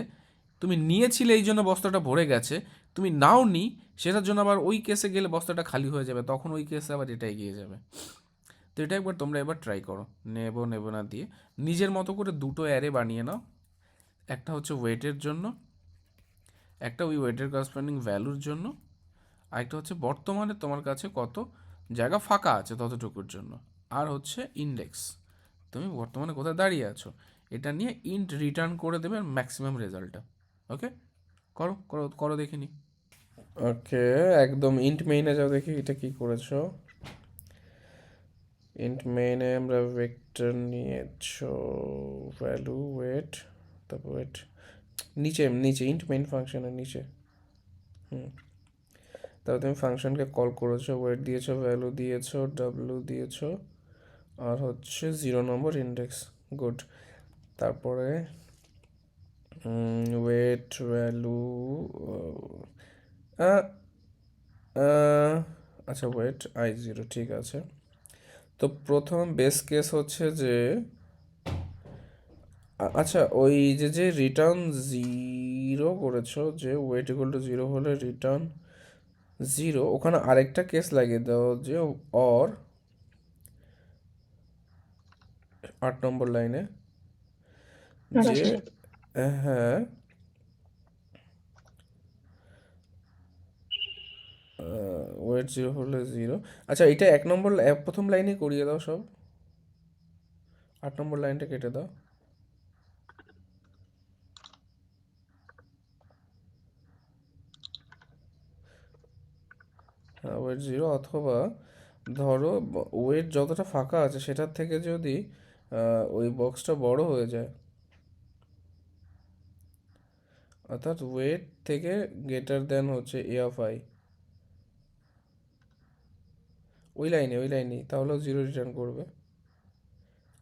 তুমি নিয়েছিলে এই জন্য বস্তাটা ভরে গেছে, তুমি নাও নি সেটার জন্য আবার ওই কেসে গেলে বস্তাটা খালি হয়ে যাবে, তখন ওই কেসে আবার এটা এগিয়ে যাবে। তো এটা একবার তোমরা এবার ট্রাই করো, নেব নেব না দিয়ে নিজের মতো করে দুটো অ্যারে বানিয়ে নাও, একটা হচ্ছে ওয়েটের জন্য, একটা ওই ওয়েটের করেসপন্ডিং ভ্যালুর জন্য, আরেকটা হচ্ছে বর্তমানে তোমার কাছে কত জায়গা ফাঁকা আছে ততটুকুর জন্য, আর হচ্ছে ইন্ডেক্স, তুমি বর্তমানে কোথায় দাঁড়িয়ে আছো, এটা নিয়ে ইন্ট রিটার্ন করে দেবে ম্যাক্সিমাম রেজাল্টটা। ওকে, করো করো করো দেখিনি। ওকে, একদম ইন্ট মেইনে যাও দেখি এটা কি করেছো। ইন্ট মেইনে আমরা ভেক্টর নিয়েছো, ভ্যালু ওয়েট, তারপর ওয়েট নিচে নিচে ইন্ট মেইন ফাংশনের নিচে, তারপর তুমি ফাংশনকে কল করেছো, ওয়েট দিয়েছো, ভ্যালু দিয়েছো, ডাব্লু দিয়েছো, আর হচ্ছে 0 নম্বর ইন্ডেক্স। গুড। তারপরে ওয়েট ভ্যালু, আচ্ছা ওয়েট I0, ঠিক আছে। তো প্রথম বেস কেস হচ্ছে যে আচ্ছা, ওই যে রিটার্ন জিরো করেছো, যে ওয়েট ইকুয়াল টু জিরো হলে রিটার্ন জিরো, ওখানে আরেকটা কেস লাগিয়ে দাও যে অর 8 নম্বর লাইনে, যে আচ্ছা। হ্যাঁ ওয়েট জিরো হলে জিরো। আচ্ছা, এটা 1 নম্বর প্রথম লাইনে করিয়ে দাও সব, 8 নম্বর লাইনটা কেটে দাও। হ্যাঁ, ওয়েট জিরো, অথবা ধরো ওয়েট যতটা ফাঁকা আছে সেটার থেকে যদি ওই বক্সটা বড় হয়ে যায়, অর্থাৎ ওয়েট থেকে গ্রেটার দেন হচ্ছে এ অফ আই, ওই লাইনেই তাহলেও জিরো রিটার্ন করবে,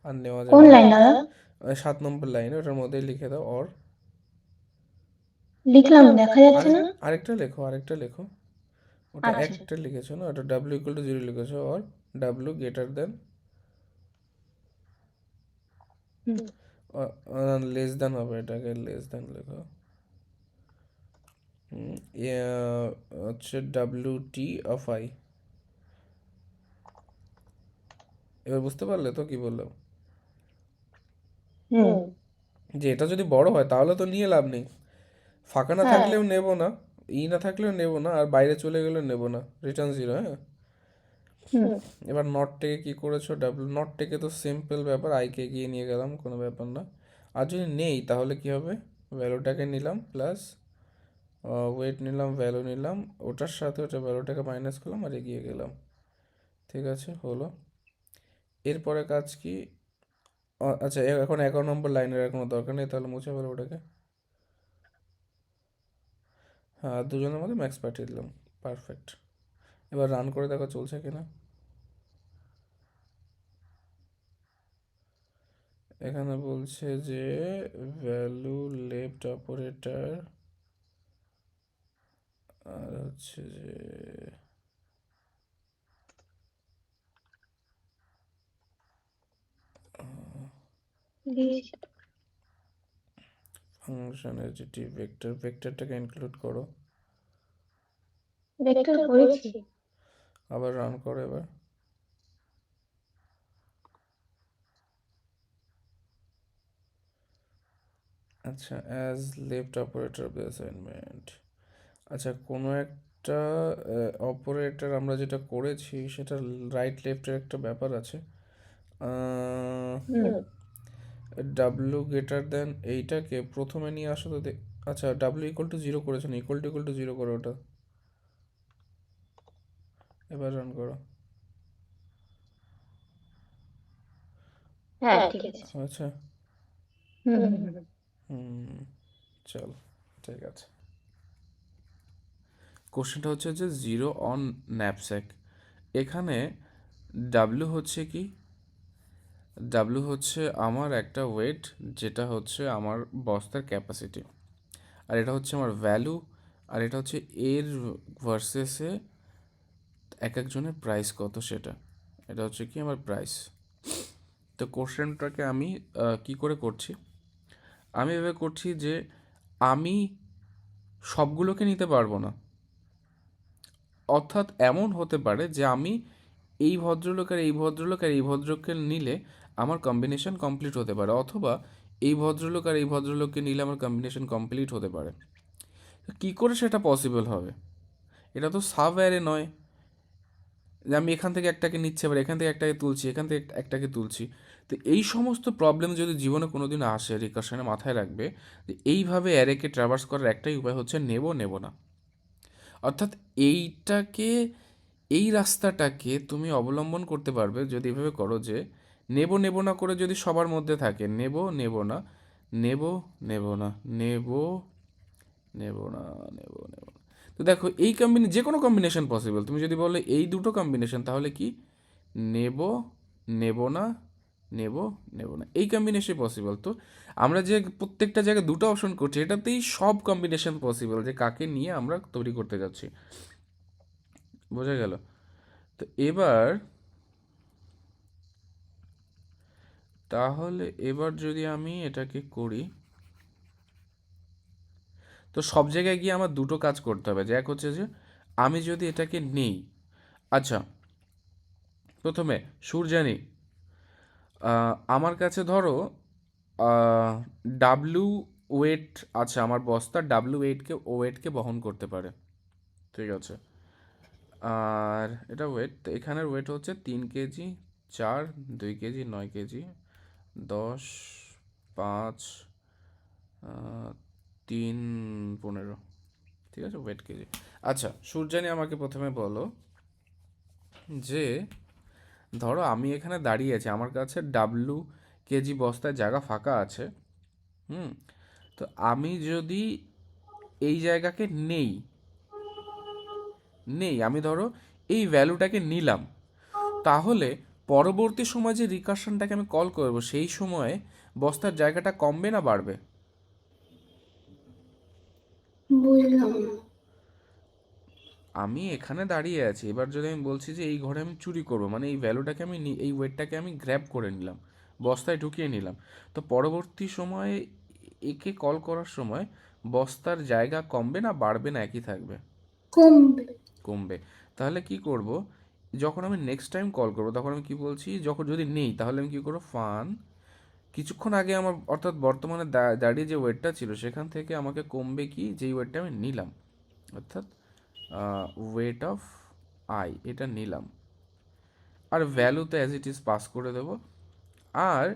আর নেওয়া কোন যাবে না। লাইন দাদা? 7 নম্বর লাইনে ওটার মধ্যেই লিখে দাও অর। লিখলাম, দেখা যাচ্ছে আরে না। আরেকটা লেখো, ওটা আচ্ছা। একটা লিখেছো না, ওটা ডাব্লিউ ইকুয়াল টু জিরো লিখেছো, or W greater than hmm. Less than হবে, এটাকে লেস দেন লেখো। হচ্ছে ডাব্লিউ টি অফ আই। এবার বুঝতে পারলে তো কি বললাম? হুম। যে এটা যদি বড় হয় তাহলে তো নিয়ে লাভ নেই, ফাঁকা না হ্যাঁ। থাকলেও নেব না, না থাকলেও নেব না, আর বাইরে চলে গেলেও নেব না, রিটার্ন জিরো। হ্যাঁ, হুম। এবার নট থেকে কি করেছো, ডাব্লিউ নট থেকে তো সিম্পল ব্যাপার, আইকে গিয়ে নিয়ে গেলাম, কোনো ব্যাপার না। আর যদি নেই তাহলে কি হবে, ভ্যালুটাকে নিলাম প্লাস ওয়েট নিলাম, ভ্যালু নিলাম, ওটার সাথে ওটা ভ্যালুটাকে মাইনাস করলাম আর এগিয়ে গেলাম। ঠিক আছে, হলো। এরপরে কাজ কি? আচ্ছা, এখন 11 নম্বর লাইনের আর কোনো দরকার নেই, তাহলে মুছে ফেলো ওটাকে। হ্যাঁ, দুজনের মধ্যে ম্যাক্স পাঠিয়ে দিলাম, পারফেক্ট। এবার রান করে দেখো চলছে কিনা। এখানে বলছে যে ভ্যালু লেফট অপারেটর, আর হচ্ছে যে ফাংশনের যেটি ভেক্টরটাকে ইনক্লুড করো। ভেক্টর করেছি। আবার রান করো এবার। আচ্ছা, as left operator of the assignment. আচ্ছা, কোনো একটা অপারেটর আমরা যেটা করেছি সেটা রাইট লেফটের একটা ব্যাপার আছে। হুম। ডাব্লু গ্রেটার দেন এইটাকে প্রথমে নিয়ে আসো তো আচ্ছা, ডাব্লু ইকুয়াল টু জিরো করেছো না, ইকুয়াল টু জিরো করো ওটা। এবার রান করো। হ্যাঁ, ঠিক আছে। আচ্ছা, হুম হুম হুম। হুম, চল, ঠিক আছে। কোশ্চেনটা হচ্ছে যে জিরো অন ন্যাপস্যাক। এখানে ডাব্লু হচ্ছে কি, ডাব্লু হচ্ছে আমার একটা ওয়েট, যেটা হচ্ছে আমার বস্তার ক্যাপাসিটি, আর এটা হচ্ছে আমার ভ্যালু, আর এটা হচ্ছে এর ভার্সেসে এক একজনের প্রাইস কত সেটা, এটা হচ্ছে কি আমার প্রাইস। তো কোশ্চেনটাকে আমি কি করে করছি, আমি এভাবে করছি যে আমি সবগুলোকে নিতে পারবো না, অর্থাৎ এমন হতে পারে যে আমি এই ভদ্রলোক আর এই ভদ্রলোক আর এই ভদ্রলোককে নিলে আমার কম্বিনেশন কমপ্লিট হতে পারে, অথবা এই ভদ্রলোক আর এই ভদ্রলোককে নিলে আমার কম্বিনেশন কমপ্লিট হতে পারে। তো কী করে সেটা পসিবল হবে? এটা তো সাব অ্যারে নয় যে আমি এখান থেকে একটাকে নিচ্ছি, আবার এখান থেকে একটাকে তুলছি, এখান থেকে একটাকে তুলছি। তো এই সমস্ত প্রবলেম যদি জীবনে কোনো দিন আসে, রিকার্শনে মাথায় রাখবে যে এইভাবে অ্যারেকে ট্রাভার্স করার একটাই উপায় হচ্ছে নেব নেব না। অর্থাৎ এইটাকে, এই রাস্তাটাকে তুমি অবলম্বন করতে পারবে যদি এভাবে করো যে নেব নেব না করে যদি সবার মধ্যে থাকে নেব নেব না, নেব নেব না, নেব নেব না, নেব নেব না। তো দেখো এই যে কোনো কম্বিনেশন পসিবল। তুমি যদি বলো এই দুটো কম্বিনেশন, তাহলে কি নেব নেব না, নেব নেব না, এই কম্বিনেশন পসিবল। তো আমরা যে প্রত্যেকটা জায়গায় দুটো অপশন করছি, এটাতেই সব কম্বিনেশন পসিবল, যে কাকে নিয়ে আমরা তৈরি করতে যাচ্ছি। বোঝা গেল? তো এবার তাহলে এবার যদি আমি এটাকে করি, তো সব জায়গায় গিয়ে আমার দুটো কাজ করতে হবে। যে এক হচ্ছে যে আমি যদি এটাকে নেই, আচ্ছা প্রথমে সূর্যানি, আমার কাছে ধরো ডাব্লু ওয়েট আছে, আমার বস্তা ডাব্লু ওয়েটকে বহন করতে পারে, ঠিক আছে। আর এটা ওয়েট, এখানের ওয়েট হচ্ছে 3 কেজি, 4, 2 কেজি, 9 কেজি, 10, 5, 3, 15, ঠিক আছে, ওয়েট কেজি। আচ্ছা সূর্যানি, আমাকে প্রথমে বলো যে ধরো আমি এখানে দাঁড়িয়ে আছি, আমার কাছে ডাব্লু কেজি বস্তায় জায়গা ফাঁকা আছে। হুম, তো আমি যদি এই জায়গাকে নেই, আমি ধরো এই ভ্যালুটাকে নিলাম, তাহলে পরবর্তী সময় যে রিকার্শনটাকে আমি কল করব সেই সময়ে বস্তার জায়গাটা কমবে না বাড়বে? বুঝলাম না। আমি এখানে দাঁড়িয়ে আছি, এবার যদি আমি বলছি যে এই ঘরে আমি চুরি করব, মানে এই ভ্যালুটাকে আমি এই ওয়েটটাকে আমি গ্র্যাব করে নিলাম, বস্তায় ঢুকিয়ে নিলাম, তো পরবর্তী সময়ে একে কল করার সময় বস্তার জায়গা কমবে না বাড়বে না একই থাকবে? কমবে। কমবে। তাহলে কি করব, যখন আমি নেক্সট টাইম কল করব তখন আমি কি বলছি, যখন যদি নেই তাহলে আমি কি করব, ফান কিছুক্ষণ আগে আমার অর্থাৎ বর্তমানে দাঁড়িয়ে যে ওয়েটটা ছিল সেখান থেকে আমাকে কমবে কি, যেই ওয়েটটা আমি নিলাম, অর্থাৎ ওয়েট অফ আই এটা নিলাম, আর ভ্যালু তো অ্যাজ ইট ইজ পাস করে দেবো। আর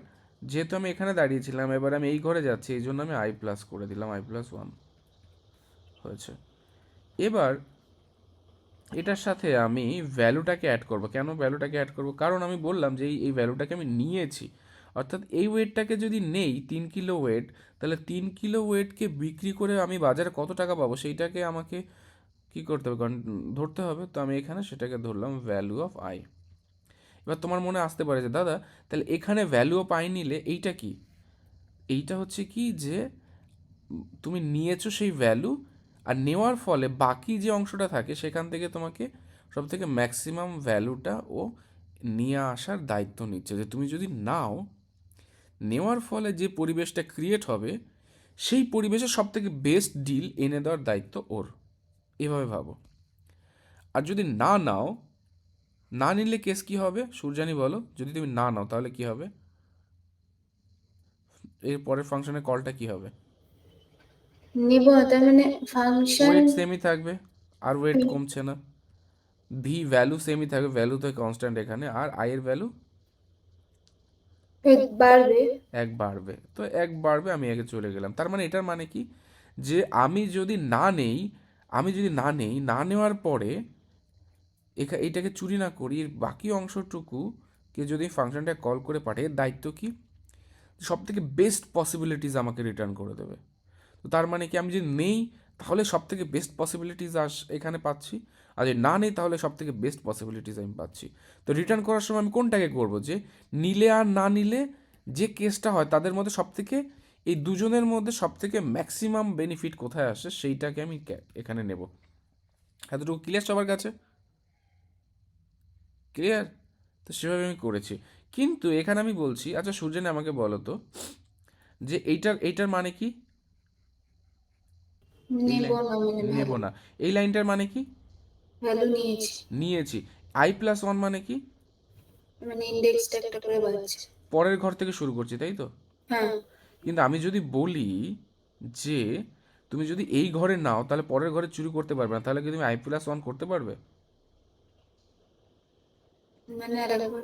যেহেতু আমি এখানে দাঁড়িয়েছিলাম, এবার আমি এই ঘরে যাচ্ছি, এই জন্য আমি আই প্লাস করে দিলাম, I+1 হয়েছে। এবার এটার সাথে আমি ভ্যালুটাকে অ্যাড করব। কেন ভ্যালুটাকে অ্যাড করব, কারণ আমি বললাম যে এই ভ্যালুটাকে আমি নিয়েছি, অর্থাৎ এই ওয়েটটাকে যদি নেই 3 কিলো ওয়েট, তাহলে 3 কিলো ওয়েটকে বিক্রি করে আমি বাজারে কত টাকা পাবো সেইটাকে আমাকে কি করতে হবে, কারণ ধরতে হবে। তো আমি এখানে সেটাকে ধরলাম ভ্যালু অফ আই। এবার তোমার মনে আসতে পারে যে দাদা তাহলে এখানে ভ্যালু অফ আই নিলে এইটা কি, এইটা হচ্ছে কি যে তুমি নিয়েছো সেই ভ্যালু, আর নেওয়ার ফলে বাকি যে অংশটা থাকে সেখান থেকে তোমাকে সব থেকে ম্যাক্সিমাম ভ্যালুটা ও নিয়ে আসার দায়িত্ব নিচ্ছে। যে তুমি যদি নাও, নেওয়ার ফলে যে পরিবেশটা ক্রিয়েট হবে সেই পরিবেশে সব থেকে বেস্ট ডিল এনে দেওয়ার দায়িত্ব ওর, এভাবে ভাবো। আর যদি না নাও, না নিলে কেস কি হবে সূর্যানি বলো, যদি তুমি না নাও তাহলে কি হবে, এর পরের ফাংশনের কলটা কি হবে? নিব না, তার মানে ফাংশন ওয়েট সেমই থাকবে, আর ওয়েট কমছে না, ভি ভ্যালু সেমই থাকবে, ভ্যালু তো কনস্ট্যান্ট এখানে, আর আই এর ভ্যালু বাড়বে। 1 বাড়বে। তো 1 বাড়বে, আমি আগে চলে গেলাম। তার মানে এটার মানে কি, যে আমি যদি না নেই, না নেওয়ার পরে এইটাকে চুরি না করি, এর বাকি অংশটুকুকে যদি ফাংশনটা কল করে পাঠাই, এর দায়িত্ব কি, সব থেকে বেস্ট পসিবিলিটিস আমাকে রিটার্ন করে দেবে। তো তার মানে কি, আমি যদি নেই তাহলে সব থেকে বেস্ট পসিবিলিটিস এখানে পাচ্ছি, আর যদি না নেই তাহলে সব থেকে বেস্ট পসিবিলিটিস আমি পাচ্ছি। তো রিটার্ন করার সময় আমি কোনটাকে করবো, যে নিলে আর না নিলে যে কেসটা হয় তাদের মধ্যে সব থেকে, এই দুজনের মধ্যে সব থেকে ম্যাক্সিমাম বেনিফিট কোথায় আসে সেইটাকে আমি এখানে নেব। এতটুকু ক্লিয়ার সবার কাছে? ক্লিয়ার? তো সেভাবে আমি করেছি। কিন্তু এখানে আমি বলছি, আচ্ছা সূর্যেন আমাকে বলো তো, যে এইটার মানে কি, এই নেব লাইন না, মানে নেব ভ্যালু না, এই লাইনটার মানে কি, ভ্যালু নিয়েছি, নিয়েছি। I+1 মানে কি, মানে ইন্ডেক্সটা একটা করে বাড়ছে। পরের ঘর থেকে শুরু করছি, তাই তো? হ্যাঁ, কিন্তু আমি যদি বলি যে তুমি যদি এই ঘরে নাও তাহলে পরের ঘরে চুরি করতে পারবে না, তাহলে কি তুমি I+1 করতে পারবে? মানে আর একবার।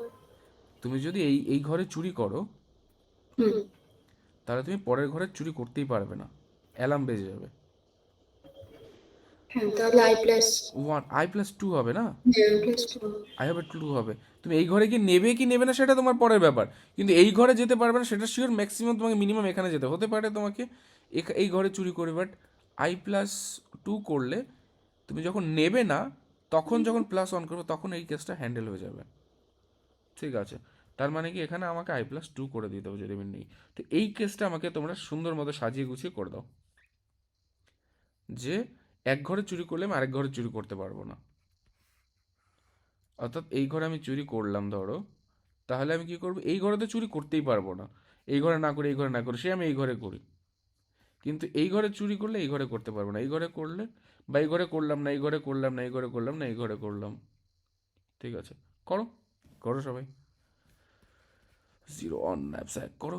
তুমি যদি এই ঘরে চুরি করো হুম। তাহলে তুমি পরের ঘরে চুরি করতেই পারবে না, অ্যালার্ম বেজে যাবে। হ্যাঁ, তাহলে I+, 1, I+2 হবে না, হ্যাঁ, I+2। I/2 হবে। তুমি এই ঘরে কি নেবে কি নেবে না সেটা তোমার পরের ব্যাপার, কিন্তু এই ঘরে যেতে পারবে না সেটা শিওর, ম্যাক্সিমাম তোমাকে মিনিমাম এখানে যেতে হতে পারে তোমাকে এই ঘরে চুরি করে, বাট I+2 করলে তুমি যখন নেবে না, তখন যখন +1 করবে তখন এই কেসটা হ্যান্ডেল হয়ে যাবে, ঠিক আছে। তার মানে কি এখানে আমাকে I+2 করে দিতে হবে যদি আমি নেই। তো এই কেসটা আমাকে তোমরা সুন্দর মতো সাজিয়ে গুছিয়ে করে দাও, যে এক ঘরে চুরি করলে আমি আরেক ঘরে চুরি করতে পারবো না, অর্থাৎ এই ঘরে আমি চুরি করলাম ধরো, তাহলে আমি কি করব, এই ঘরে তো চুরি করতেই পারবো না, এই ঘরে না করে এই ঘরে না করে সে আমি এই ঘরে করি। কিন্তু এই ঘরে চুরি করলে এই ঘরে করতে পারবো না, এই ঘরে করলে, বা এই ঘরে করলাম না, এই ঘরে করলাম না, এই ঘরে করলাম না, এই ঘরে করলাম। ঠিক আছে, করো করো সবাই, জিরো অন ন্যাপস্যাক করো।